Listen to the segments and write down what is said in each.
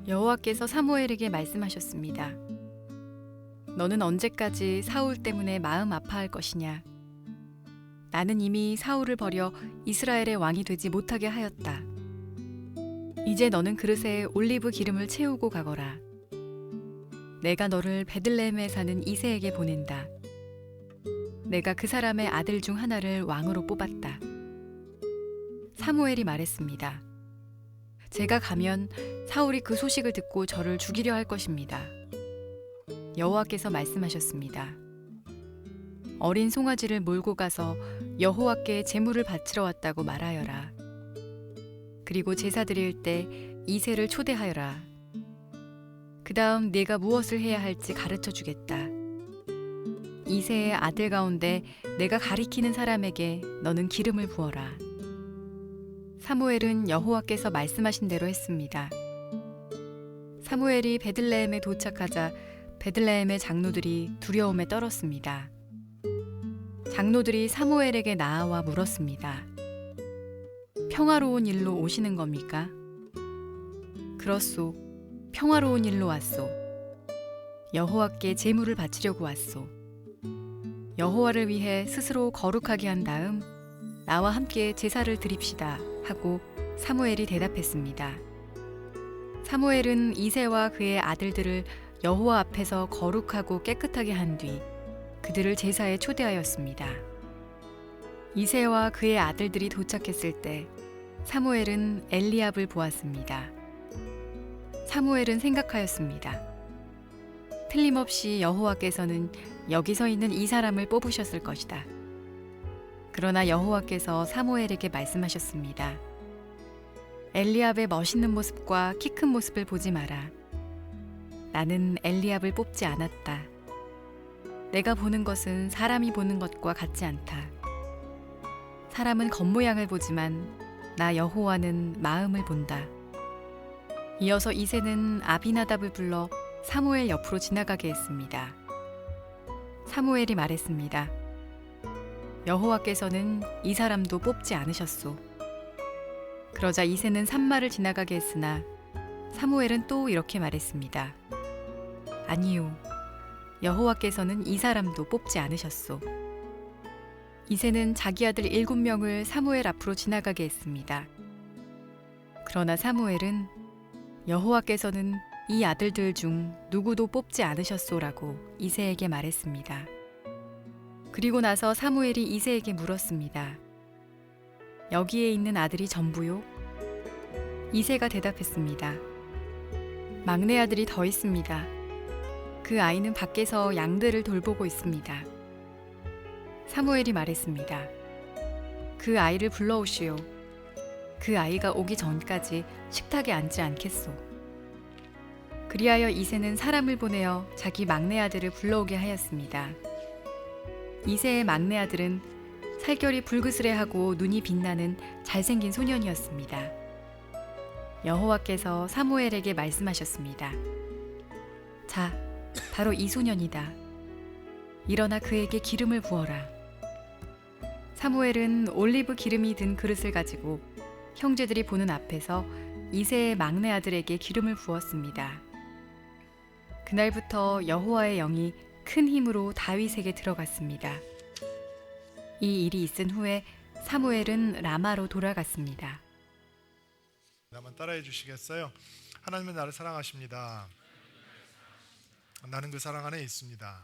여호와께서 사무엘에게 말씀하셨습니다. 너는 언제까지 사울 때문에 마음 아파할 것이냐? 나는 이미 사울을 버려 이스라엘의 왕이 되지 못하게 하였다. 이제 너는 그릇에 올리브 기름을 채우고 가거라. 내가 너를 베들레헴에 사는 이새에게 보낸다. 내가 그 사람의 아들 중 하나를 왕으로 뽑았다. 사무엘이 말했습니다. 제가 가면 사울이 그 소식을 듣고 저를 죽이려 할 것입니다. 여호와께서 말씀하셨습니다. 어린 송아지를 몰고 가서 여호와께 제물을 바치러 왔다고 말하여라. 그리고 제사 드릴 때 이새를 초대하여라. 그 다음 네가 무엇을 해야 할지 가르쳐 주겠다. 이새의 아들 가운데 내가 가리키는 사람에게 너는 기름을 부어라. 사무엘은 여호와께서 말씀하신 대로 했습니다. 사무엘이 베들레헴에 도착하자 베들레헴의 장로들이 두려움에 떨었습니다. 장로들이 사무엘에게 나아와 물었습니다. 평화로운 일로 오시는 겁니까? 그렇소. 평화로운 일로 왔소. 여호와께 제물을 바치려고 왔소. 여호와를 위해 스스로 거룩하게 한 다음 나와 함께 제사를 드립시다 하고 사무엘이 대답했습니다. 사무엘은 이새와 그의 아들들을 여호와 앞에서 거룩하고 깨끗하게 한 뒤 그들을 제사에 초대하였습니다. 이새와 그의 아들들이 도착했을 때 사무엘은 엘리압을 보았습니다. 사무엘은 생각하였습니다. 틀림없이 여호와께서는 여기서 있는 이 사람을 뽑으셨을 것이다. 그러나 여호와께서 사무엘에게 말씀하셨습니다. 엘리압의 멋있는 모습과 키 큰 모습을 보지 마라. 나는 엘리압을 뽑지 않았다. 내가 보는 것은 사람이 보는 것과 같지 않다. 사람은 겉모양을 보지만 나 여호와는 마음을 본다. 이어서 이새는 아비나답을 불러 사무엘 옆으로 지나가게 했습니다. 사무엘이 말했습니다. 여호와께서는 이 사람도 뽑지 않으셨소. 그러자 이새는 산마를 지나가게 했으나 사무엘은 또 이렇게 말했습니다. 아니요, 여호와께서는 이 사람도 뽑지 않으셨소. 이새는 자기 아들 7명을 사무엘 앞으로 지나가게 했습니다. 그러나 사무엘은 여호와께서는 이 아들들 중 누구도 뽑지 않으셨소라고 이새에게 말했습니다. 그리고 나서 사무엘이 이새에게 물었습니다. 여기에 있는 아들이 전부요? 이새가 대답했습니다. 막내 아들이 더 있습니다. 그 아이는 밖에서 양들을 돌보고 있습니다. 사무엘이 말했습니다. 그 아이를 불러오시오. 그 아이가 오기 전까지 식탁에 앉지 않겠소. 그리하여 이새는 사람을 보내어 자기 막내 아들을 불러오게 하였습니다. 이새의 막내 아들은 살결이 불그스레하고 눈이 빛나는 잘생긴 소년이었습니다. 여호와께서 사무엘에게 말씀하셨습니다. 자, 바로 이 소년이다. 일어나 그에게 기름을 부어라. 사무엘은 올리브 기름이 든 그릇을 가지고 형제들이 보는 앞에서 이새의 막내 아들에게 기름을 부었습니다. 그날부터 여호와의 영이 큰 힘으로 다윗에게 들어갔습니다. 이 일이 있은 후에 사무엘은 라마로 돌아갔습니다. 한번 따라해 주시겠어요? 하나님은 나를 사랑하십니다. 나는 그 사랑 안에 있습니다.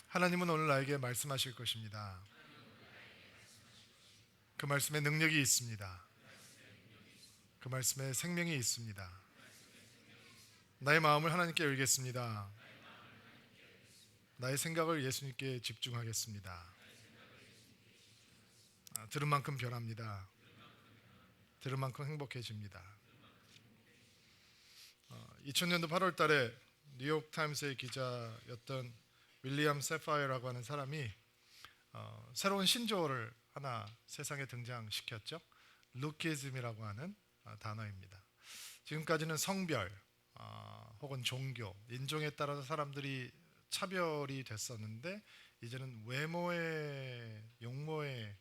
하나님은 오늘 나에게 말씀하실 것입니다. 그 말씀에 능력이 있습니다. 그 말씀에 생명이 있습니다. 나의 마음을 하나님께 열겠습니다. 나의 생각을 예수님께 집중하겠습니다. 들은 만큼 변합니다. 들은 만큼 행복해집니다. 2000년도 8월 달에 뉴욕 타임스의 기자였던 윌리엄 세파이어라고 하는 사람이 새로운 신조어를 하나 세상에 등장시켰죠. 루키즘이라고 하는 단어입니다. 지금까지는 성별 혹은 종교, 인종에 따라서 사람들이 차별이 됐었는데 이제는 외모의 용모에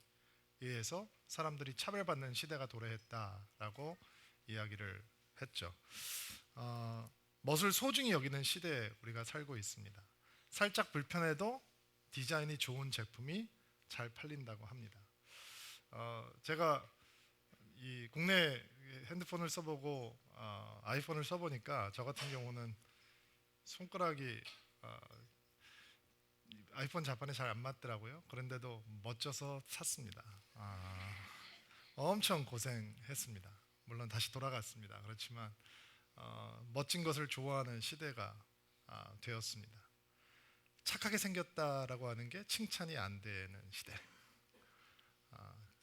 의해서 사람들이 차별받는 시대가 도래했다라고 이야기를 했죠. 멋을 소중히 여기는 시대에 우리가 살고 있습니다. 살짝 불편해도 디자인이 좋은 제품이 잘 팔린다고 합니다. 제가 이 국내 핸드폰을 써보고 아이폰을 써보니까 저 같은 경우는 손가락이 아이폰 자판에 잘 안 맞더라고요. 그런데도 멋져서 샀습니다. 엄청 고생했습니다. 물론 다시 돌아갔습니다. 그렇지만 멋진 것을 좋아하는 시대가 되었습니다. 착하게 생겼다라고 하는 게 칭찬이 안 되는 시대.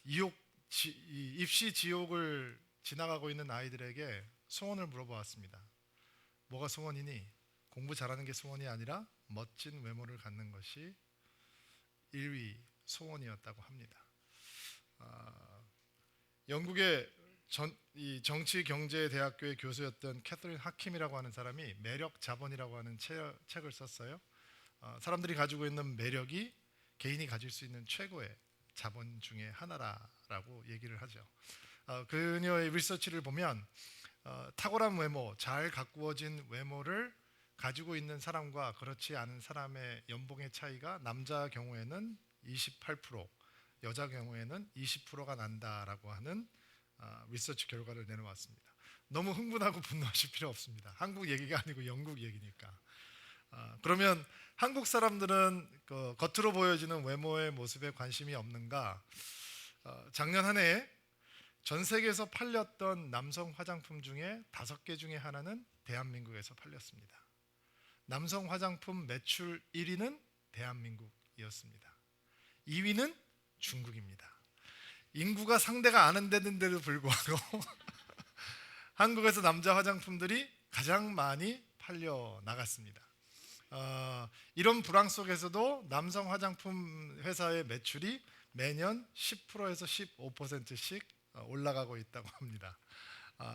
입시 지옥을 지나가고 있는 아이들에게 소원을 물어보았습니다. 뭐가 소원이니? 공부 잘하는 게 소원이 아니라 멋진 외모를 갖는 것이 1위 소원이었다고 합니다. 영국의 정치경제대학교의 교수였던 캐서린 하킴이라고 하는 사람이 매력 자본이라고 하는 책을 썼어요. 사람들이 가지고 있는 매력이 개인이 가질 수 있는 최고의 자본 중에 하나라고 얘기를 하죠. 그녀의 리서치를 보면 탁월한 외모, 잘 가꾸어진 외모를 가지고 있는 사람과 그렇지 않은 사람의 연봉의 차이가 남자 경우에는 28%, 여자 경우에는 20%가 난다라고 하는 리서치 결과를 내놓았습니다. 너무 흥분하고 분노하실 필요 없습니다. 한국 얘기가 아니고 영국 얘기니까. 그러면 한국 사람들은 겉으로 보여지는 외모의 모습에 관심이 없는가? 작년 한 해 전 세계에서 팔렸던 남성 화장품 중에 5개 중에 하나는 대한민국에서 팔렸습니다. 남성 화장품 매출 1위는 대한민국이었습니다. 2위는 중국입니다. 인구가 상대가 안 되는데도 불구하고 한국에서 남자 화장품들이 가장 많이 팔려 나갔습니다. 이런 불황 속에서도 남성 화장품 회사의 매출이 매년 10%에서 15%씩 올라가고 있다고 합니다.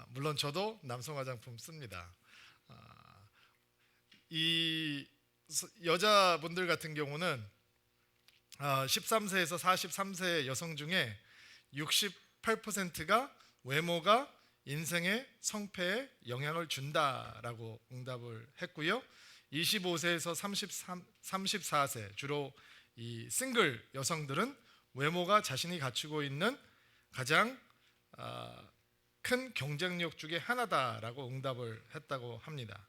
물론 저도 남성 화장품 씁니다. 이 여자분들 같은 경우는 13세에서 43세 여성 중에 68%가 외모가 인생의 성패에 영향을 준다라고 응답을 했고요. 25세에서 34세 주로 이 싱글 여성들은 외모가 자신이 갖추고 있는 가장 큰 경쟁력 중에 하나다라고 응답을 했다고 합니다.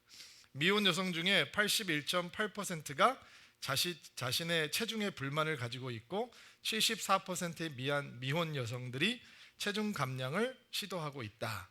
미혼 여성 중에 81.8%가 자신의 체중에 불만을 가지고 있고 74%의 미혼 여성들이 체중 감량을 시도하고 있다.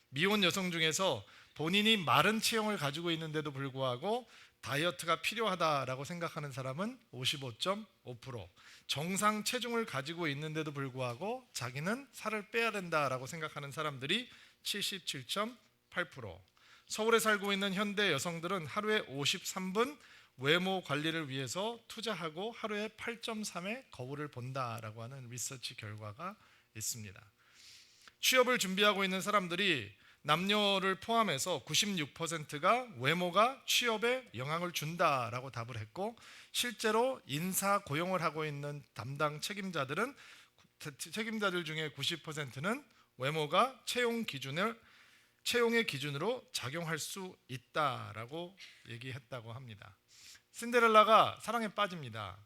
미혼 여성 중에서 본인이 마른 체형을 가지고 있는데도 불구하고 다이어트가 필요하다라고 생각하는 사람은 55.5%, 정상 체중을 가지고 있는데도 불구하고 자기는 살을 빼야 된다라고 생각하는 사람들이 77.8%, 서울에 살고 있는 현대 여성들은 하루에 53분 외모 관리를 위해서 투자하고 하루에 8.3의 거울을 본다라고 하는 리서치 결과가 있습니다. 취업을 준비하고 있는 사람들이 남녀를 포함해서 96%가 외모가 취업에 영향을 준다라고 답을 했고, 실제로 인사 고용을 하고 있는 담당 책임자들 중에 90%는 외모가 채용의 기준으로 작용할 수 있다라고 얘기했다고 합니다. 신데렐라가 사랑에 빠집니다.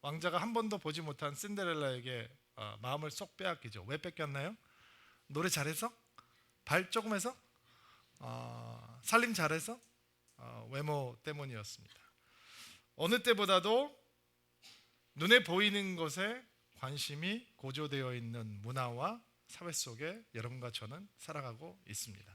왕자가 한 번도 보지 못한 신데렐라에게 마음을 쏙 빼앗기죠. 왜 뺏겼나요? 노래 잘해서? 발 조금 해서? 살림 잘해서? 외모 때문이었습니다. 어느 때보다도 눈에 보이는 것에 관심이 고조되어 있는 문화와 사회 속에 여러분과 저는 살아가고 있습니다.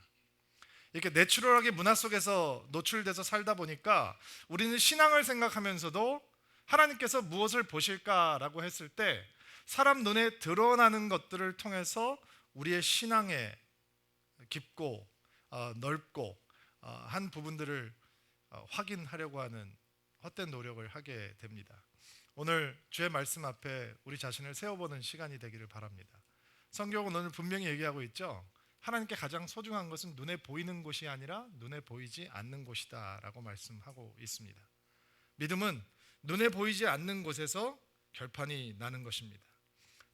이렇게 내추럴하게 문화 속에서 노출돼서 살다 보니까 우리는 신앙을 생각하면서도 하나님께서 무엇을 보실까라고 했을 때 사람 눈에 드러나는 것들을 통해서 우리의 신앙의 깊고 넓고 한 부분들을 확인하려고 하는 헛된 노력을 하게 됩니다. 오늘 주의 말씀 앞에 우리 자신을 세워보는 시간이 되기를 바랍니다. 성경은 오늘 분명히 얘기하고 있죠. 하나님께 가장 소중한 것은 눈에 보이는 곳이 아니라 눈에 보이지 않는 곳이다 라고 말씀하고 있습니다. 믿음은 눈에 보이지 않는 곳에서 결판이 나는 것입니다.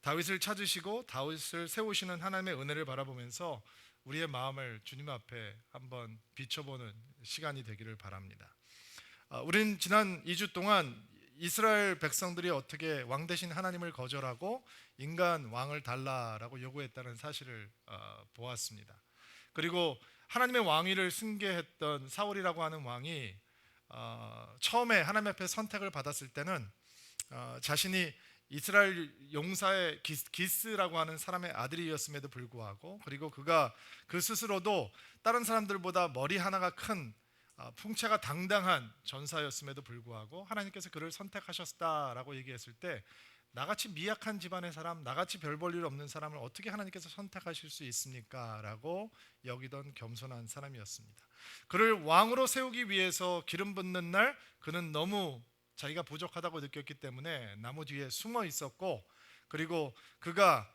다윗을 찾으시고 다윗을 세우시는 하나님의 은혜를 바라보면서 우리의 마음을 주님 앞에 한번 비춰보는 시간이 되기를 바랍니다. 우린 지난 2주 동안 이스라엘 백성들이 어떻게 왕 대신 하나님을 거절하고 인간 왕을 달라라고 요구했다는 사실을 보았습니다. 그리고 하나님의 왕위를 승계했던 사울이라고 하는 왕이 처음에 하나님 앞에 선택을 받았을 때는 자신이 이스라엘 용사의 기스라고 하는 사람의 아들이었음에도 불구하고, 그리고 그가 그 스스로도 다른 사람들보다 머리 하나가 큰 풍채가 당당한 전사였음에도 불구하고 하나님께서 그를 선택하셨다라고 얘기했을 때, 나같이 미약한 집안의 사람, 나같이 별 볼 일 없는 사람을 어떻게 하나님께서 선택하실 수 있습니까? 라고 여기던 겸손한 사람이었습니다. 그를 왕으로 세우기 위해서 기름 붓는 날, 그는 너무 자기가 부족하다고 느꼈기 때문에 나무 뒤에 숨어 있었고, 그리고 그가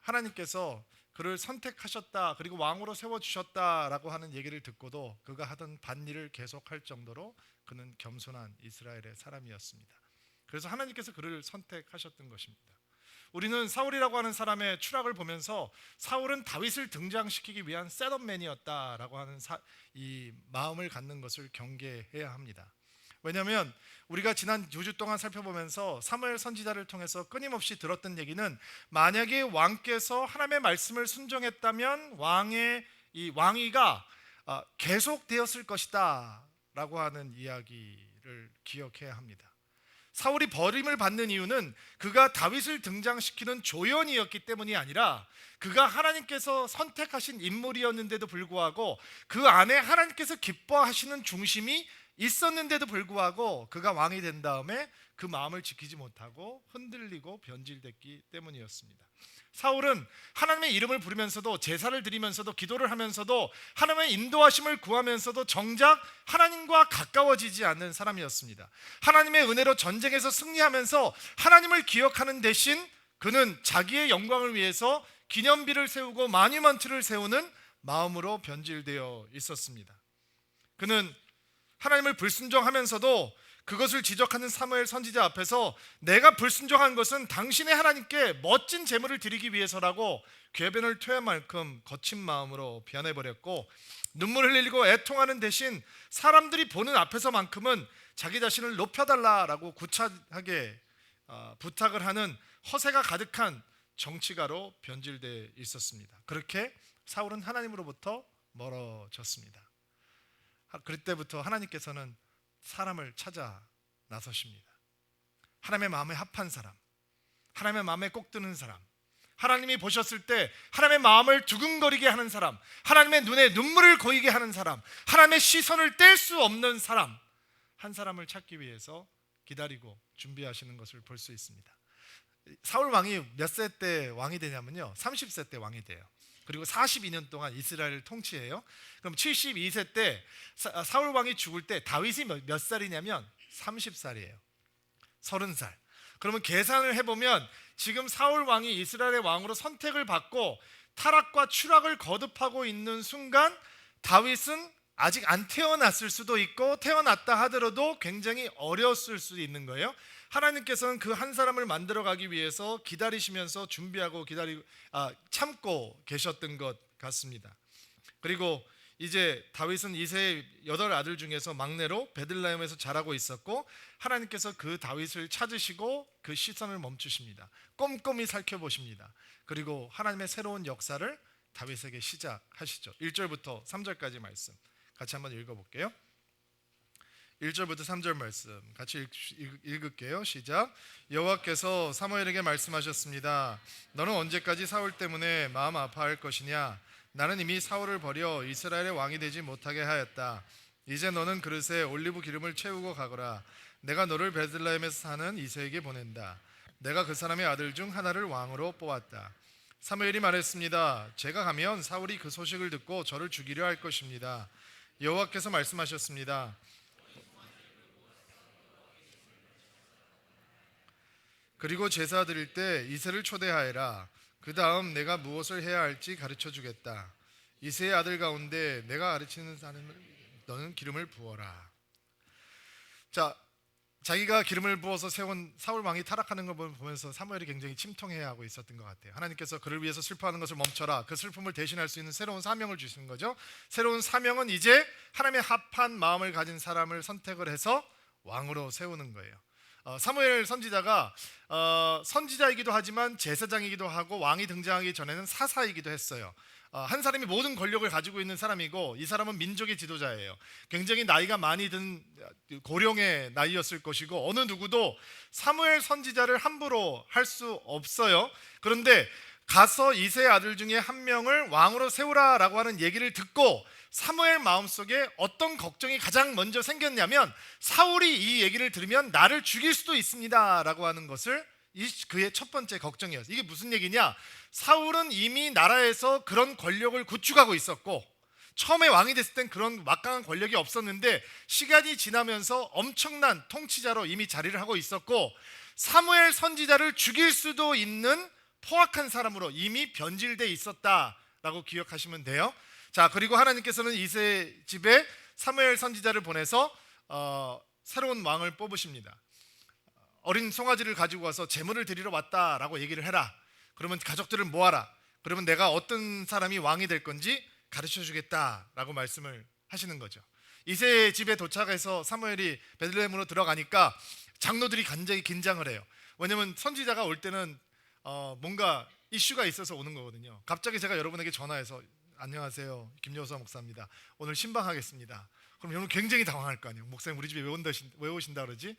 하나님께서 그를 선택하셨다, 그리고 왕으로 세워주셨다라고 하는 얘기를 듣고도 그가 하던 밭일을 계속할 정도로 그는 겸손한 이스라엘의 사람이었습니다. 그래서 하나님께서 그를 선택하셨던 것입니다. 우리는 사울이라고 하는 사람의 추락을 보면서 사울은 다윗을 등장시키기 위한 셋업맨이었다라고 하는 이 마음을 갖는 것을 경계해야 합니다. 왜냐하면 우리가 지난 2주 동안 살펴보면서 사무엘 선지자를 통해서 끊임없이 들었던 얘기는, 만약에 왕께서 하나님의 말씀을 순종했다면 이 왕위가 계속되었을 것이다 라고 하는 이야기를 기억해야 합니다. 사울이 버림을 받는 이유는 그가 다윗을 등장시키는 조연이었기 때문이 아니라, 그가 하나님께서 선택하신 인물이었는데도 불구하고 그 안에 하나님께서 기뻐하시는 중심이 있었는데도 불구하고 그가 왕이 된 다음에 그 마음을 지키지 못하고 흔들리고 변질됐기 때문이었습니다. 사울은 하나님의 이름을 부르면서도, 제사를 드리면서도, 기도를 하면서도, 하나님의 인도하심을 구하면서도 정작 하나님과 가까워지지 않는 사람이었습니다. 하나님의 은혜로 전쟁에서 승리하면서 하나님을 기억하는 대신 그는 자기의 영광을 위해서 기념비를 세우고 마뉴먼트를 세우는 마음으로 변질되어 있었습니다. 그는 하나님을 불순종하면서도 그것을 지적하는 사무엘 선지자 앞에서 내가 불순종한 것은 당신의 하나님께 멋진 제물을 드리기 위해서라고 궤변을 토할 만큼 거친 마음으로 변해버렸고, 눈물을 흘리고 애통하는 대신 사람들이 보는 앞에서만큼은 자기 자신을 높여달라라고 구차하게 부탁을 하는 허세가 가득한 정치가로 변질되어 있었습니다. 그렇게 사울은 하나님으로부터 멀어졌습니다. 그때부터 하나님께서는 사람을 찾아 나서십니다. 하나님의 마음에 합한 사람, 하나님의 마음에 꼭 드는 사람, 하나님이 보셨을 때 하나님의 마음을 두근거리게 하는 사람, 하나님의 눈에 눈물을 고이게 하는 사람, 하나님의 시선을 뗄 수 없는 사람, 한 사람을 찾기 위해서 기다리고 준비하시는 것을 볼 수 있습니다. 사울 왕이 몇 세 때 왕이 되냐면요, 30세 때 왕이 돼요. 그리고 42년 동안 이스라엘을 통치해요. 그럼 72세 때 사울 왕이 죽을 때 다윗이 몇 살이냐면 30살이에요. 30살. 그러면 계산을 해보면 지금 사울 왕이 이스라엘의 왕으로 선택을 받고 타락과 추락을 거듭하고 있는 순간, 다윗은 아직 안 태어났을 수도 있고 태어났다 하더라도 굉장히 어렸을 수도 있는 거예요. 하나님께서는 그 한 사람을 만들어가기 위해서 기다리시면서 준비하고 참고 계셨던 것 같습니다. 그리고 이제 다윗은 이세의 8아들 중에서 막내로 베들레헴에서 자라고 있었고, 하나님께서 그 다윗을 찾으시고 그 시선을 멈추십니다. 꼼꼼히 살펴보십니다. 그리고 하나님의 새로운 역사를 다윗에게 시작하시죠. 1절부터 3절까지 말씀 같이 한번 읽어볼게요. 1절부터 3절 말씀 같이 읽을게요. 시작. 여호와께서 사무엘에게 말씀하셨습니다. 너는 언제까지 사울 때문에 마음 아파할 것이냐? 나는 이미 사울을 버려 이스라엘의 왕이 되지 못하게 하였다. 이제 너는 그릇에 올리브 기름을 채우고 가거라. 내가 너를 베들레헴에서 사는 이새에게 보낸다. 내가 그 사람의 아들 중 하나를 왕으로 뽑았다. 사무엘이 말했습니다. 제가 가면 사울이 그 소식을 듣고 저를 죽이려 할 것입니다. 여호와께서 말씀하셨습니다. 그리고 제사 드릴 때 이새를 초대하여라. 그 다음 내가 무엇을 해야 할지 가르쳐 주겠다. 이새의 아들 가운데 내가 가르치는 사람을 너는 기름을 부어라. 자, 자기가 기름을 부어서 세운 사울 왕이 타락하는 걸 보면서 사무엘이 굉장히 침통해하고 있었던 것 같아요. 하나님께서 그를 위해서 슬퍼하는 것을 멈춰라. 그 슬픔을 대신할 수 있는 새로운 사명을 주시는 거죠. 새로운 사명은 이제 하나님의 합한 마음을 가진 사람을 선택을 해서 왕으로 세우는 거예요. 사무엘 선지자가 선지자이기도 하지만 제사장이기도 하고 왕이 등장하기 전에는 사사이기도 했어요. 한 사람이 모든 권력을 가지고 있는 사람이고, 이 사람은 민족의 지도자예요. 굉장히 나이가 많이 든 고령의 나이였을 것이고, 어느 누구도 사무엘 선지자를 함부로 할 수 없어요. 그런데 가서 이새의 아들 중에 한 명을 왕으로 세우라라고 하는 얘기를 듣고 사무엘 마음속에 어떤 걱정이 가장 먼저 생겼냐면, 사울이 이 얘기를 들으면 나를 죽일 수도 있습니다 라고 하는 것을 그의 첫 번째 걱정이었어요. 이게 무슨 얘기냐? 사울은 이미 나라에서 그런 권력을 구축하고 있었고, 처음에 왕이 됐을 땐 그런 막강한 권력이 없었는데 시간이 지나면서 엄청난 통치자로 이미 자리를 하고 있었고, 사무엘 선지자를 죽일 수도 있는 포악한 사람으로 이미 변질돼 있었다라고 기억하시면 돼요. 자, 그리고 하나님께서는 이새 집에 사무엘 선지자를 보내서 새로운 왕을 뽑으십니다. 어린 송아지를 가지고 와서 제물을 드리러 왔다라고 얘기를 해라. 그러면 가족들을 모아라. 그러면 내가 어떤 사람이 왕이 될 건지 가르쳐 주겠다라고 말씀을 하시는 거죠. 이새 집에 도착해서 사무엘이 베들레헴으로 들어가니까 장로들이 굉장히 긴장을 해요. 왜냐면 선지자가 올 때는 뭔가 이슈가 있어서 오는 거거든요. 갑자기 제가 여러분에게 전화해서 안녕하세요, 김여사 목사입니다. 오늘 신방하겠습니다. 그럼 여러분 굉장히 당황할 거 아니에요. 목사님 우리 집에 왜 오신다 그러지?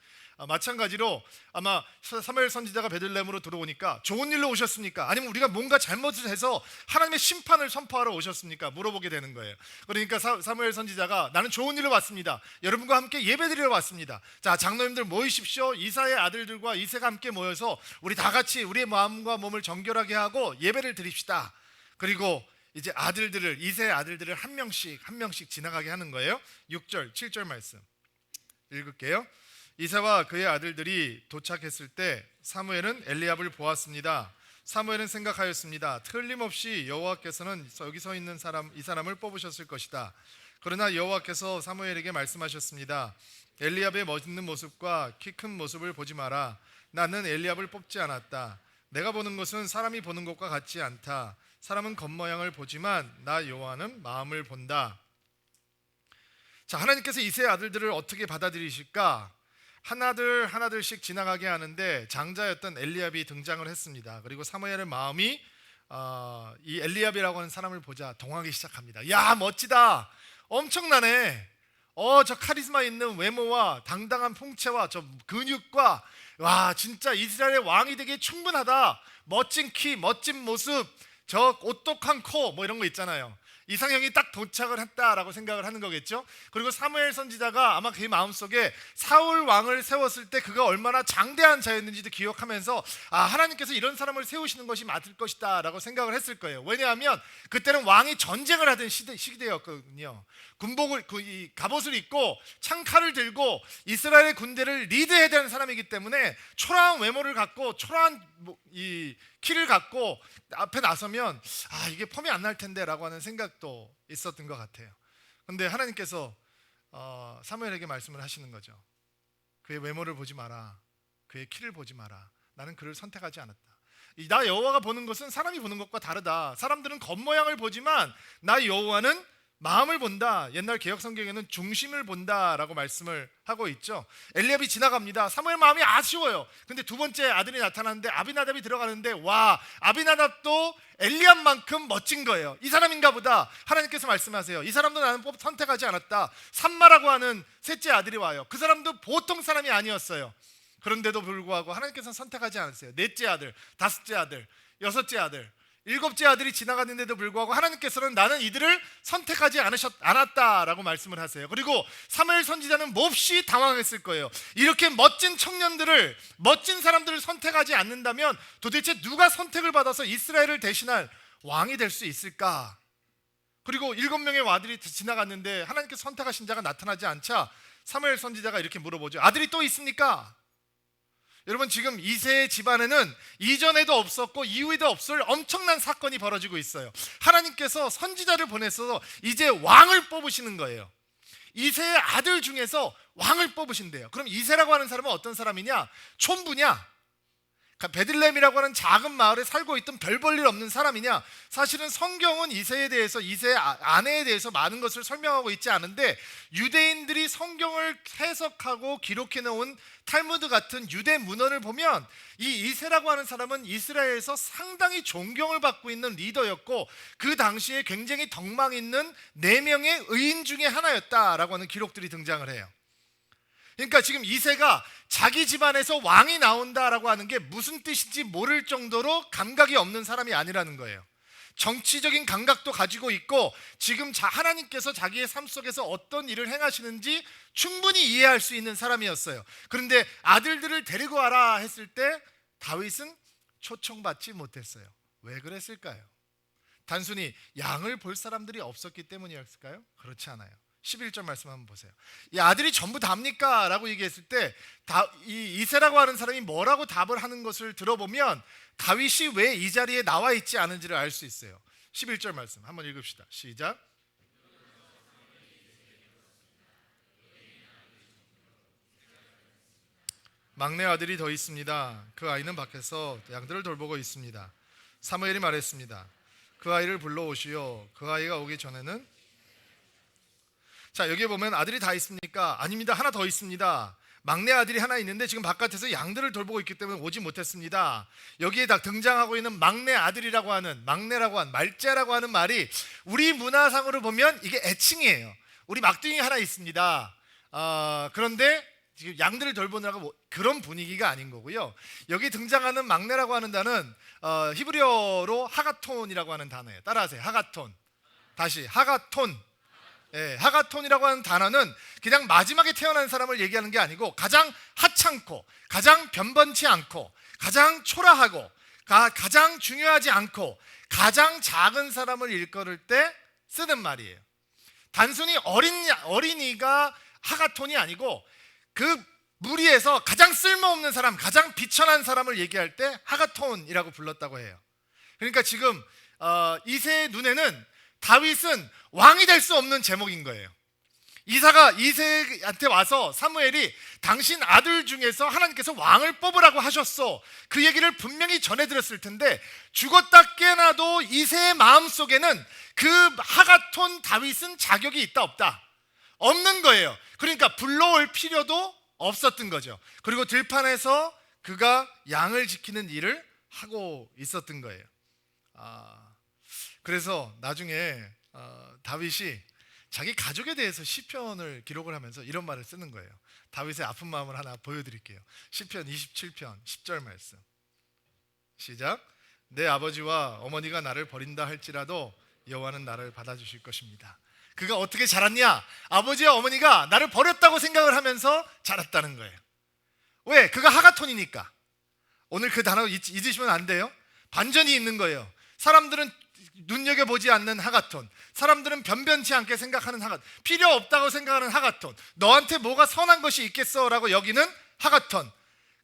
마찬가지로 아마 사무엘 선지자가 베들레헴으로 들어오니까 좋은 일로 오셨습니까? 아니면 우리가 뭔가 잘못을 해서 하나님의 심판을 선포하러 오셨습니까? 물어보게 되는 거예요. 그러니까 사무엘 선지자가 나는 좋은 일로 왔습니다. 여러분과 함께 예배드리러 왔습니다. 자, 장로님들 모이십시오. 이사의 아들들과 이새가 함께 모여서 우리 다 같이 우리의 마음과 몸을 정결하게 하고 예배를 드립시다. 그리고 이제 아들들을, 이새의 아들들을 한 명씩 지나가게 하는 거예요. 6절, 7절 말씀 읽을게요. 이새와 그의 아들들이 도착했을 때 사무엘은 엘리압을 보았습니다. 사무엘은 생각하였습니다. 틀림없이 여호와께서는 여기 서 있는 이 사람을 뽑으셨을 것이다. 그러나 여호와께서 사무엘에게 말씀하셨습니다. 엘리압의 멋있는 모습과 키 큰 모습을 보지 마라. 나는 엘리압을 뽑지 않았다. 내가 보는 것은 사람이 보는 것과 같지 않다. 사람은 겉모양을 보지만 나 여호와는 마음을 본다. 자, 하나님께서 이새의 아들들을 어떻게 받아들이실까? 하나둘씩 지나가게 하는데 장자였던 엘리압이 등장을 했습니다. 그리고 사무엘의 마음이 이 엘리압이라고 하는 사람을 보자 동하기 시작합니다. 야, 멋지다, 엄청나네. 저 카리스마 있는 외모와 당당한 풍채와 저 근육과, 와, 진짜 이스라엘의 왕이 되기에 충분하다. 멋진 키, 멋진 모습, 저 오똑한 코, 뭐 이런 거 있잖아요. 이상형이 딱 도착을 했다라고 생각을 하는 거겠죠. 그리고 사무엘 선지자가 아마 그 마음속에 사울 왕을 세웠을 때 그가 얼마나 장대한 자였는지도 기억하면서 하나님께서 이런 사람을 세우시는 것이 맞을 것이다 라고 생각을 했을 거예요. 왜냐하면 그때는 왕이 전쟁을 하던 시대였거든요. 군복을, 이 갑옷을 입고 창칼을 들고 이스라엘의 군대를 리드해야 되는 사람이기 때문에 초라한 외모를 갖고 초라한 이 키를 갖고 앞에 나서면 이게 폼이 안 날 텐데 라고 하는 생각도 있었던 것 같아요. 그런데 하나님께서 사무엘에게 말씀을 하시는 거죠. 그의 외모를 보지 마라. 그의 키를 보지 마라. 나는 그를 선택하지 않았다. 나 여호와가 보는 것은 사람이 보는 것과 다르다. 사람들은 겉모양을 보지만 나 여호와는 마음을 본다. 옛날 개역 성경에는 중심을 본다라고 말씀을 하고 있죠. 엘리압이 지나갑니다. 사무엘 마음이 아쉬워요. 근데 두 번째 아들이 나타나는데 아비나답이 들어가는데, 와, 아비나답도 엘리압만큼 멋진 거예요. 이 사람인가 보다. 하나님께서 말씀하세요. 이 사람도 나는 선택하지 않았다. 삼마라고 하는 셋째 아들이 와요. 그 사람도 보통 사람이 아니었어요. 그런데도 불구하고 하나님께서는 선택하지 않았어요. 넷째 아들, 다섯째 아들, 여섯째 아들, 일곱째 아들이 지나갔는데도 불구하고 하나님께서는 나는 이들을 선택하지 않았다라고 말씀을 하세요. 그리고 사무엘 선지자는 몹시 당황했을 거예요. 이렇게 멋진 청년들을, 멋진 사람들을 선택하지 않는다면 도대체 누가 선택을 받아서 이스라엘을 대신할 왕이 될 수 있을까? 그리고 7명의 아들이 지나갔는데 하나님께서 선택하신 자가 나타나지 않자 사무엘 선지자가 이렇게 물어보죠. 아들이 또 있습니까? 여러분, 지금 이새의 집안에는 이전에도 없었고 이후에도 없을 엄청난 사건이 벌어지고 있어요. 하나님께서 선지자를 보내서 이제 왕을 뽑으시는 거예요. 이새의 아들 중에서 왕을 뽑으신대요. 그럼 이새라고 하는 사람은 어떤 사람이냐? 촌부냐? 베들레헴이라고 하는 작은 마을에 살고 있던 별 볼 일 없는 사람이냐? 사실은 성경은 이새에 대해서, 이새의 아내에 대해서 많은 것을 설명하고 있지 않은데, 유대인들이 성경을 해석하고 기록해 놓은 탈무드 같은 유대 문헌을 보면 이 이새라고 하는 사람은 이스라엘에서 상당히 존경을 받고 있는 리더였고, 그 당시에 굉장히 덕망 있는 4명의 의인 중에 하나였다라고 하는 기록들이 등장을 해요. 그러니까 지금 이새가 자기 집안에서 왕이 나온다라고 하는 게 무슨 뜻인지 모를 정도로 감각이 없는 사람이 아니라는 거예요. 정치적인 감각도 가지고 있고, 지금 하나님께서 자기의 삶 속에서 어떤 일을 행하시는지 충분히 이해할 수 있는 사람이었어요. 그런데 아들들을 데리고 와라 했을 때 다윗은 초청받지 못했어요. 왜 그랬을까요? 단순히 양을 볼 사람들이 없었기 때문이었을까요? 그렇지 않아요. 11절 말씀 한번 보세요. 이 아들이 전부 답니까? 라고 얘기했을 때 이새라고 하는 사람이 뭐라고 답을 하는 것을 들어보면 다윗이 왜 이 자리에 나와 있지 않은지를 알 수 있어요. 11절 말씀 한번 읽읍시다. 시작. 막내 아들이 더 있습니다. 그 아이는 밖에서 양들을 돌보고 있습니다. 사무엘이 말했습니다. 그 아이를 불러오시오. 그 아이가 오기 전에는, 자, 여기에 보면 아들이 다 있습니까? 아닙니다. 하나 더 있습니다. 막내 아들이 하나 있는데 지금 바깥에서 양들을 돌보고 있기 때문에 오지 못했습니다. 여기에 다 등장하고 있는 막내 아들이라고 하는, 막내라고 하는, 말째라고 하는 말이 우리 문화상으로 보면 이게 애칭이에요. 우리 막둥이 하나 있습니다. 그런데 지금 양들을 돌보느라고 그런 분위기가 아닌 거고요. 여기 등장하는 막내라고 하는 단어는 히브리어로 하가톤이라고 하는 단어예요. 따라하세요. 하가톤. 다시 하가톤. 하가톤이라고 하는 단어는 그냥 마지막에 태어난 사람을 얘기하는 게 아니고 가장 하찮고, 가장 변변치 않고, 가장 초라하고, 가장 중요하지 않고, 가장 작은 사람을 일컬을 때 쓰는 말이에요. 단순히 어린이가 하가톤이 아니고 그 무리에서 가장 쓸모없는 사람, 가장 비천한 사람을 얘기할 때 하가톤이라고 불렀다고 해요. 그러니까 지금 이새의 눈에는 다윗은 왕이 될 수 없는 제목인 거예요. 이새한테 와서 사무엘이 당신 아들 중에서 하나님께서 왕을 뽑으라고 하셨어, 그 얘기를 분명히 전해드렸을 텐데 죽었다 깨어나도 이새의 마음속에는 그 하가톤 다윗은 자격이 있다 없다? 없는 거예요. 그러니까 불러올 필요도 없었던 거죠. 그리고 들판에서 그가 양을 지키는 일을 하고 있었던 거예요. 그래서 나중에 다윗이 자기 가족에 대해서 시편을 기록을 하면서 이런 말을 쓰는 거예요. 다윗의 아픈 마음을 하나 보여드릴게요. 시편 27편 10절 말씀 시작. 내 아버지와 어머니가 나를 버린다 할지라도 여호와는 나를 받아주실 것입니다. 그가 어떻게 자랐냐? 아버지와 어머니가 나를 버렸다고 생각을 하면서 자랐다는 거예요. 왜? 그가 하가톤이니까. 오늘 그 단어 잊으시면 안 돼요. 반전이 있는 거예요. 사람들은 눈여겨보지 않는 하가톤, 사람들은 변변치 않게 생각하는 하가톤, 필요 없다고 생각하는 하가톤, 너한테 뭐가 선한 것이 있겠어 라고 여기는 하가톤.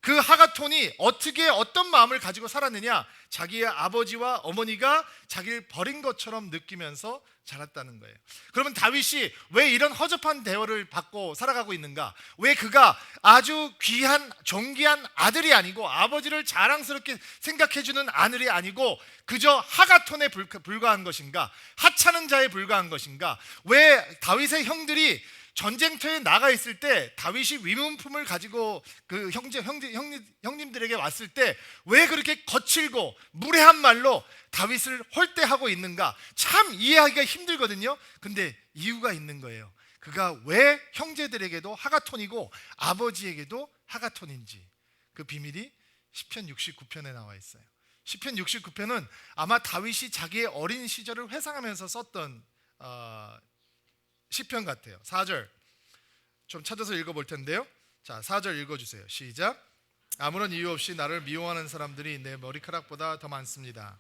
그 하가톤이 어떤 마음을 가지고 살았느냐? 자기의 아버지와 어머니가 자기를 버린 것처럼 느끼면서 자랐다는 거예요. 그러면 다윗이 왜 이런 허접한 대우를 받고 살아가고 있는가? 왜 그가 아주 귀한 존귀한 아들이 아니고 아버지를 자랑스럽게 생각해주는 아들이 아니고 그저 하가톤에 불과한 것인가? 하찮은 자에 불과한 것인가? 왜 다윗의 형들이 전쟁터에 나가 있을 때 다윗이 위문품을 가지고 그 형님들에게 왔을 때 왜 그렇게 거칠고 무례한 말로 다윗을 홀대하고 있는가? 참 이해하기가 힘들거든요. 근데 이유가 있는 거예요. 그가 왜 형제들에게도 하가톤이고 아버지에게도 하가톤인지 그 비밀이 시편 69편에 나와 있어요. 시편 69편은 아마 다윗이 자기의 어린 시절을 회상하면서 썼던 시편 같아요. 4절 좀 찾아서 읽어볼 텐데요. 자, 4절 읽어주세요. 시작. 아무런 이유 없이 나를 미워하는 사람들이 내 머리카락보다 더 많습니다.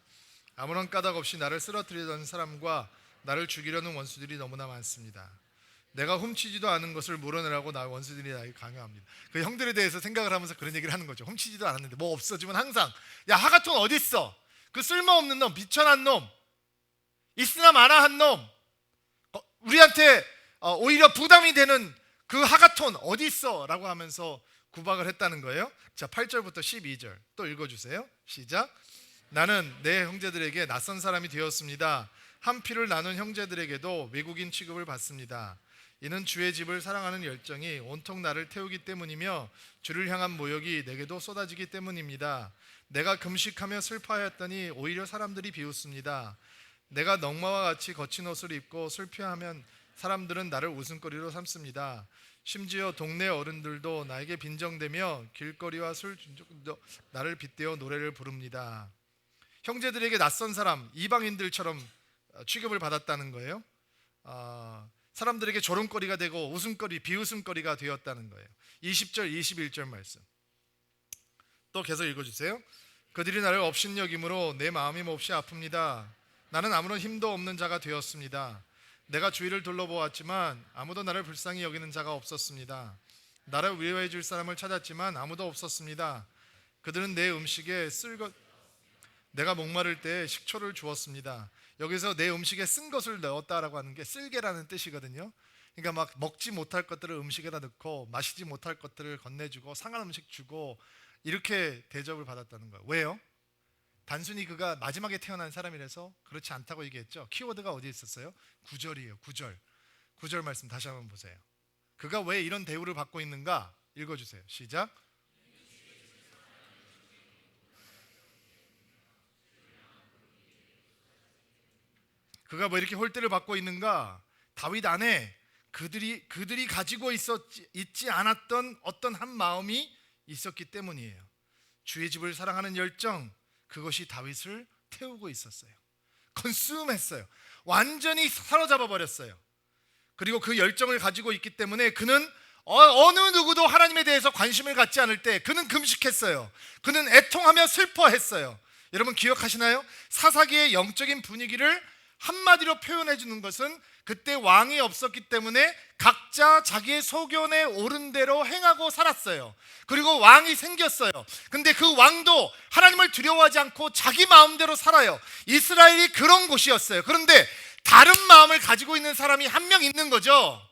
아무런 까닭 없이 나를 쓰러뜨리던 사람과 나를 죽이려는 원수들이 너무나 많습니다. 내가 훔치지도 않은 것을 물어내라고 나 원수들이 나에게 강요합니다. 그 형들에 대해서 생각을 하면서 그런 얘기를 하는 거죠. 훔치지도 않았는데 뭐 없어지면 항상 야 하가톤 어디 있어? 그 쓸모없는 놈, 비천한 놈, 있으나 마나한 놈, 우리한테 오히려 부담이 되는 그 하가톤 어디 있어? 라고 하면서 구박을 했다는 거예요. 자, 8절부터 12절 또 읽어주세요. 시작. 나는 내 형제들에게 낯선 사람이 되었습니다. 한 피를 나눈 형제들에게도 외국인 취급을 받습니다. 이는 주의 집을 사랑하는 열정이 온통 나를 태우기 때문이며 주를 향한 모욕이 내게도 쏟아지기 때문입니다. 내가 금식하며 슬퍼하였더니 오히려 사람들이 비웃습니다. 내가 넝마와 같이 거친 옷을 입고 슬퍼하면 사람들은 나를 웃음거리로 삼습니다. 심지어 동네 어른들도 나에게 빈정대며 길거리와 술중도 나를 빗대어 노래를 부릅니다. 형제들에게 낯선 사람, 이방인들처럼 취급을 받았다는 거예요. 사람들에게 조롱거리가 되고 웃음거리, 비웃음거리가 되었다는 거예요. 20절, 21절 말씀 또 계속 읽어주세요. 그들이 나를 업신여김으로 내 마음이 몹시 아픕니다. 나는 아무런 힘도 없는 자가 되었습니다. 내가 주위를 둘러보았지만 아무도 나를 불쌍히 여기는 자가 없었습니다. 나를 위로해 줄 사람을 찾았지만 아무도 없었습니다. 그들은 내 음식에 내가 목마를 때 식초를 주었습니다. 여기서 내 음식에 쓴 것을 넣었다라고 하는 게 쓸개라는 뜻이거든요. 그러니까 막 먹지 못할 것들을 음식에다 넣고 마시지 못할 것들을 건네주고 상한 음식 주고 이렇게 대접을 받았다는 거예요. 왜요? 단순히 그가 마지막에 태어난 사람이라서 그렇지 않다고 얘기했죠. 키워드가 어디에 있었어요? 9절이에요. 9절 말씀 다시 한번 보세요. 그가 왜 이런 대우를 받고 있는가? 읽어주세요. 시작. 그가 왜 이렇게 홀대를 받고 있는가? 다윗 안에 그들이 가지고 있지 않았던 어떤 한 마음이 있었기 때문이에요. 주의 집을 사랑하는 열정, 그것이 다윗을 태우고 있었어요. 컨수음했어요. 완전히 사로잡아 버렸어요. 그리고 그 열정을 가지고 있기 때문에 그는 어느 누구도 하나님에 대해서 관심을 갖지 않을 때 그는 금식했어요. 그는 애통하며 슬퍼했어요. 여러분 기억하시나요? 사사기의 영적인 분위기를 한마디로 표현해 주는 것은 그때 왕이 없었기 때문에 각자 자기의 소견에 오른 대로 행하고 살았어요. 그리고 왕이 생겼어요. 근데 그 왕도 하나님을 두려워하지 않고 자기 마음대로 살아요. 이스라엘이 그런 곳이었어요. 그런데 다른 마음을 가지고 있는 사람이 한 명 있는 거죠.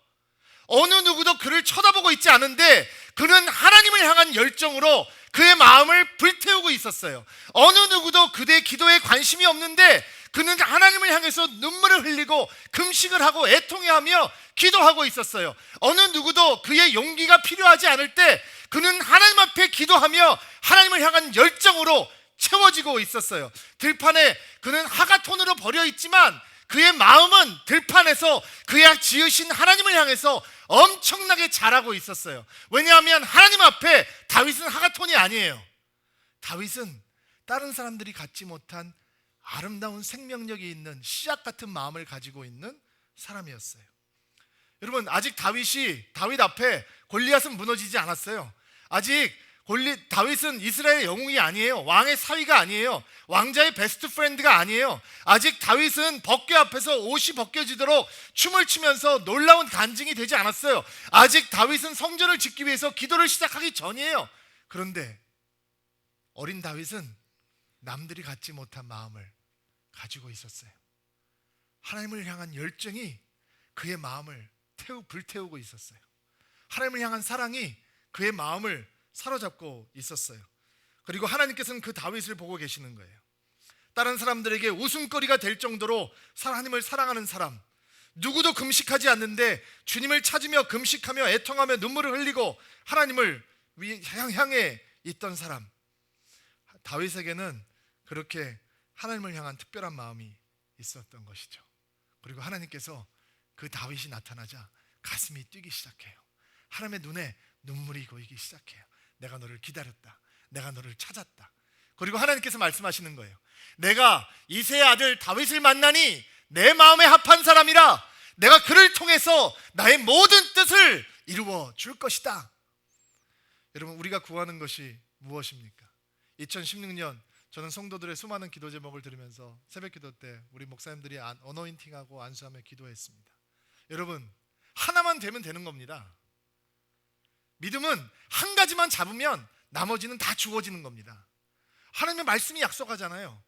어느 누구도 그를 쳐다보고 있지 않은데 그는 하나님을 향한 열정으로 그의 마음을 불태우고 있었어요. 어느 누구도 그대의 기도에 관심이 없는데 그는 하나님을 향해서 눈물을 흘리고 금식을 하고 애통해하며 기도하고 있었어요. 어느 누구도 그의 용기가 필요하지 않을 때 그는 하나님 앞에 기도하며 하나님을 향한 열정으로 채워지고 있었어요. 들판에 그는 하가톤으로 버려 있지만 그의 마음은 들판에서 그의 지으신 하나님을 향해서 엄청나게 자라고 있었어요. 왜냐하면 하나님 앞에 다윗은 하가톤이 아니에요. 다윗은 다른 사람들이 갖지 못한 아름다운 생명력이 있는 씨앗 같은 마음을 가지고 있는 사람이었어요. 여러분 아직 다윗 앞에 골리앗은 무너지지 않았어요. 아직 다윗은 이스라엘의 영웅이 아니에요. 왕의 사위가 아니에요. 왕자의 베스트 프렌드가 아니에요. 아직 다윗은 법궤 앞에서 옷이 벗겨지도록 춤을 추면서 놀라운 간증이 되지 않았어요. 아직 다윗은 성전을 짓기 위해서 기도를 시작하기 전이에요. 그런데 어린 다윗은 남들이 갖지 못한 마음을 가지고 있었어요. 하나님을 향한 열정이 그의 마음을 불태우고 있었어요. 하나님을 향한 사랑이 그의 마음을 사로잡고 있었어요. 그리고 하나님께서는 그 다윗을 보고 계시는 거예요. 다른 사람들에게 웃음거리가 될 정도로 하나님을 사랑하는 사람, 누구도 금식하지 않는데 주님을 찾으며 금식하며 애통하며 눈물을 흘리고 하나님을 향해 있던 사람, 다윗에게는 그렇게 하나님을 향한 특별한 마음이 있었던 것이죠. 그리고 하나님께서 그 다윗이 나타나자 가슴이 뛰기 시작해요. 하나님의 눈에 눈물이 고이기 시작해요. 내가 너를 기다렸다. 내가 너를 찾았다. 그리고 하나님께서 말씀하시는 거예요. 내가 이새의 아들 다윗을 만나니 내 마음에 합한 사람이라 내가 그를 통해서 나의 모든 뜻을 이루어 줄 것이다. 여러분 우리가 구하는 것이 무엇입니까? 2016년 저는 성도들의 수많은 기도 제목을 들으면서 새벽 기도 때 우리 목사님들이 어노인팅하고 안수하며 기도했습니다. 여러분 하나만 되면 되는 겁니다. 믿음은 한 가지만 잡으면 나머지는 다 주어지는 겁니다. 하나님의 말씀이 약속하잖아요.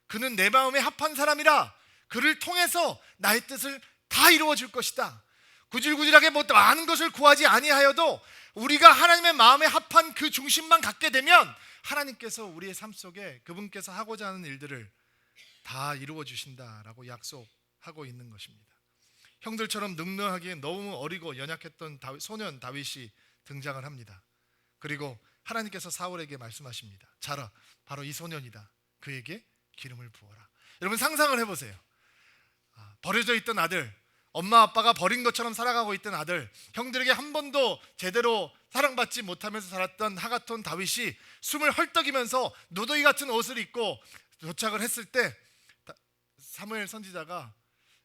그는 내 마음에 합한 사람이라 그를 통해서 나의 뜻을 다 이루어 줄 것이다. 구질구질하게 뭐 많은 것을 구하지 아니하여도 우리가 하나님의 마음에 합한 그 중심만 갖게 되면 하나님께서 우리의 삶 속에 그분께서 하고자 하는 일들을 다 이루어 주신다라고 약속하고 있는 것입니다. 형들처럼 능력하기에 너무 어리고 연약했던 소년 다윗이 등장을 합니다. 그리고 하나님께서 사울에게 말씀하십니다. 자라, 바로 이 소년이다. 그에게 기름을 부어라. 여러분 상상을 해보세요. 버려져 있던 아들, 엄마 아빠가 버린 것처럼 살아가고 있던 아들, 형들에게 한 번도 제대로 사랑받지 못하면서 살았던 하가톤 다윗이 숨을 헐떡이면서 노도이 같은 옷을 입고 도착을 했을 때 사무엘 선지자가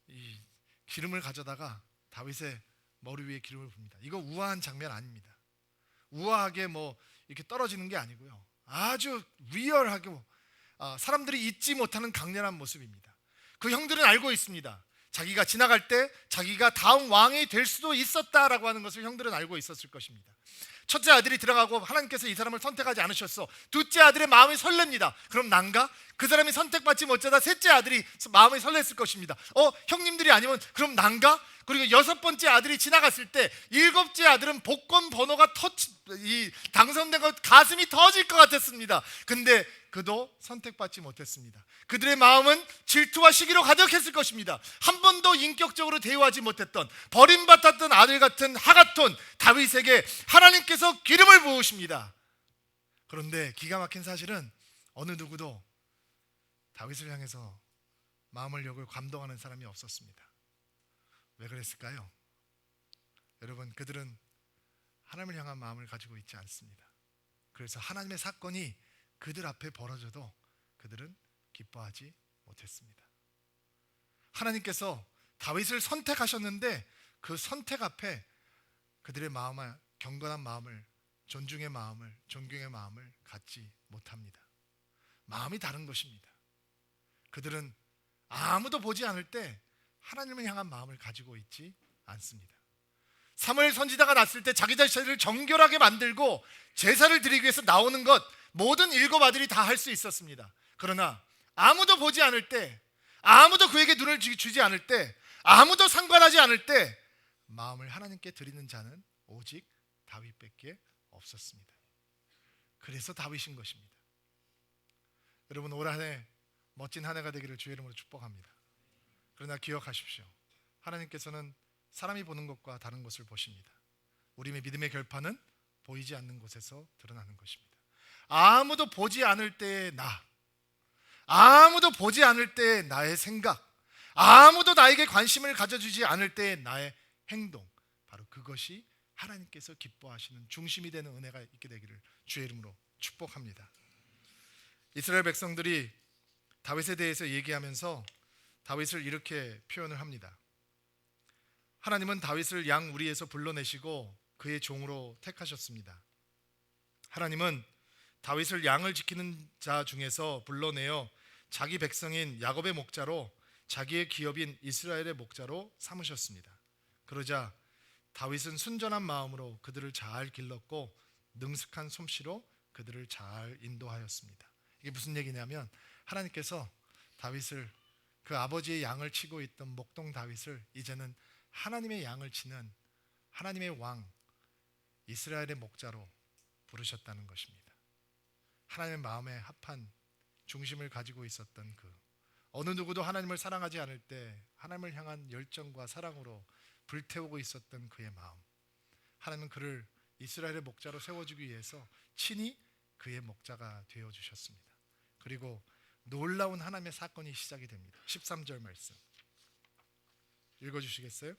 이 기름을 가져다가 다윗의 머리 위에 기름을 붓습니다. 이거 우아한 장면 아닙니다. 우아하게 뭐 이렇게 떨어지는 게 아니고요. 아주 리얼하게 사람들이 잊지 못하는 강렬한 모습입니다. 그 형들은 알고 있습니다. 자기가 지나갈 때 자기가 다음 왕이 될 수도 있었다라고 하는 것을 형들은 알고 있었을 것입니다. 첫째 아들이 들어가고 하나님께서 이 사람을 선택하지 않으셨어. 둘째 아들의 마음이 설렙니다. 그럼 난가? 그 사람이 선택받지 못하다 셋째 아들이 마음이 설렜을 것입니다. 형님들이 아니면 그럼 난가? 그리고 여섯 번째 아들이 지나갔을 때 일곱째 아들은 복권 번호가 당선된 것 가슴이 터질 것 같았습니다. 근데 그도 선택받지 못했습니다. 그들의 마음은 질투와 시기로 가득했을 것입니다. 한 번도 인격적으로 대우하지 못했던 버림받았던 아들 같은 하가톤 다윗에게 하나님께서 기름을 부으십니다. 그런데 기가 막힌 사실은 어느 누구도 다윗을 향해서 마음을 열고 감동하는 사람이 없었습니다. 왜 그랬을까요? 여러분, 그들은 하나님을 향한 마음을 가지고 있지 않습니다. 그래서 하나님의 사건이 그들 앞에 벌어져도 그들은 기뻐하지 못했습니다. 하나님께서 다윗을 선택하셨는데 그 선택 앞에 그들의 마음을, 경건한 마음을, 존중의 마음을, 존경의 마음을 갖지 못합니다. 마음이 다른 것입니다. 그들은 아무도 보지 않을 때 하나님을 향한 마음을 가지고 있지 않습니다. 사무엘 선지자가 났을 때 자기 자신을 정결하게 만들고 제사를 드리기 위해서 나오는 것 모든 일곱 아들이 다 할 수 있었습니다. 그러나 아무도 보지 않을 때, 아무도 그에게 눈을 주지 않을 때, 아무도 상관하지 않을 때 마음을 하나님께 드리는 자는 오직 다윗밖에 없었습니다. 그래서 다윗인 것입니다. 여러분, 올 한 해 멋진 한 해가 되기를 주의 이름으로 축복합니다. 그러나 기억하십시오. 하나님께서는 사람이 보는 것과 다른 것을 보십니다. 우리의 믿음의 결판은 보이지 않는 곳에서 드러나는 것입니다. 아무도 보지 않을 때의 나, 아무도 보지 않을 때의 나의 생각, 아무도 나에게 관심을 가져주지 않을 때의 나의 행동, 바로 그것이 하나님께서 기뻐하시는 중심이 되는 은혜가 있게 되기를 주의 이름으로 축복합니다. 이스라엘 백성들이 다윗에 대해서 얘기하면서 다윗을 이렇게 표현을 합니다. 하나님은 다윗을 양 우리에서 불러내시고 그의 종으로 택하셨습니다. 하나님은 다윗을 양을 지키는 자 중에서 불러내어 자기 백성인 야곱의 목자로, 자기의 기업인 이스라엘의 목자로 삼으셨습니다. 그러자 다윗은 순전한 마음으로 그들을 잘 길렀고 능숙한 솜씨로 그들을 잘 인도하였습니다. 이게 무슨 얘기냐면 하나님께서 다윗을, 그 아버지의 양을 치고 있던 목동 다윗을 이제는 하나님의 양을 치는 하나님의 왕, 이스라엘의 목자로 부르셨다는 것입니다. 하나님의 마음에 합한 중심을 가지고 있었던 어느 누구도 하나님을 사랑하지 않을 때 하나님을 향한 열정과 사랑으로 불태우고 있었던 그의 마음, 하나님은 그를 이스라엘의 목자로 세워주기 위해서 친히 그의 목자가 되어주셨습니다. 그리고 놀라운 하나님의 사건이 시작이 됩니다. 13절 말씀 읽어주시겠어요?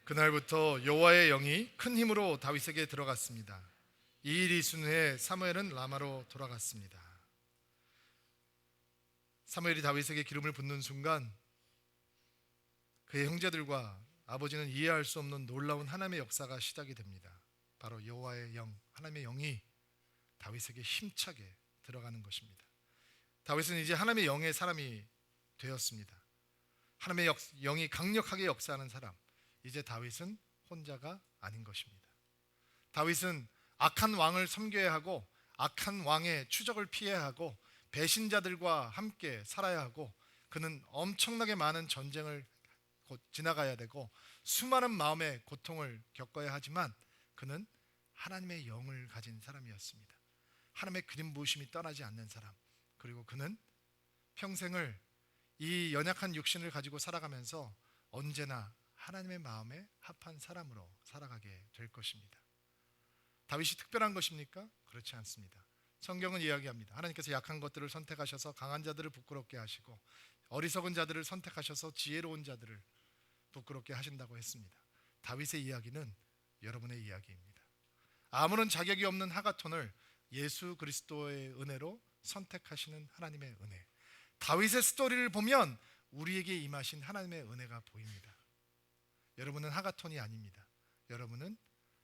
그날부터 여호와의 영이 큰 힘으로 다윗에게 들어갔습니다. 이 일이 있은 후에 사무엘은 라마로 돌아갔습니다. 사무엘이 다윗에게 기름을 붓는 순간 그의 형제들과 아버지는 이해할 수 없는 놀라운 하나님의 역사가 시작이 됩니다. 바로 여호와의 영, 하나님의 영이 다윗에게 힘차게 들어가는 것입니다. 다윗은 이제 하나님의 영의 사람이 되었습니다. 하나님의 영이 강력하게 역사하는 사람, 이제 다윗은 혼자가 아닌 것입니다. 다윗은 악한 왕을 섬겨야 하고 악한 왕의 추적을 피해야 하고 배신자들과 함께 살아야 하고 그는 엄청나게 많은 전쟁을 곧 지나가야 되고 수많은 마음의 고통을 겪어야 하지만 그는 하나님의 영을 가진 사람이었습니다. 하나님의 그림 부으심이 떠나지 않는 사람. 그리고 그는 평생을 이 연약한 육신을 가지고 살아가면서 언제나 하나님의 마음에 합한 사람으로 살아가게 될 것입니다. 다윗이 특별한 것입니까? 그렇지 않습니다. 성경은 이야기합니다. 하나님께서 약한 것들을 선택하셔서 강한 자들을 부끄럽게 하시고 어리석은 자들을 선택하셔서 지혜로운 자들을 부끄럽게 하신다고 했습니다. 다윗의 이야기는 여러분의 이야기입니다. 아무런 자격이 없는 하가톤을 예수 그리스도의 은혜로 선택하시는 하나님의 은혜. 다윗의 스토리를 보면 우리에게 임하신 하나님의 은혜가 보입니다. 여러분은 하가톤이 아닙니다. 여러분은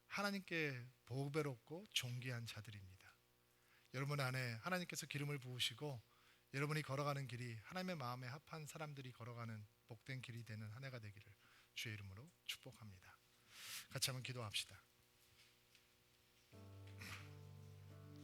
하나님께 보배롭고 존귀한 자들입니다. 여러분 안에 하나님께서 기름을 부으시고 여러분이 걸어가는 길이 하나님의 마음에 합한 사람들이 걸어가는 복된 길이 되는 한 해가 되기를 주의 이름으로 축복합니다. 같이 한번 기도합시다.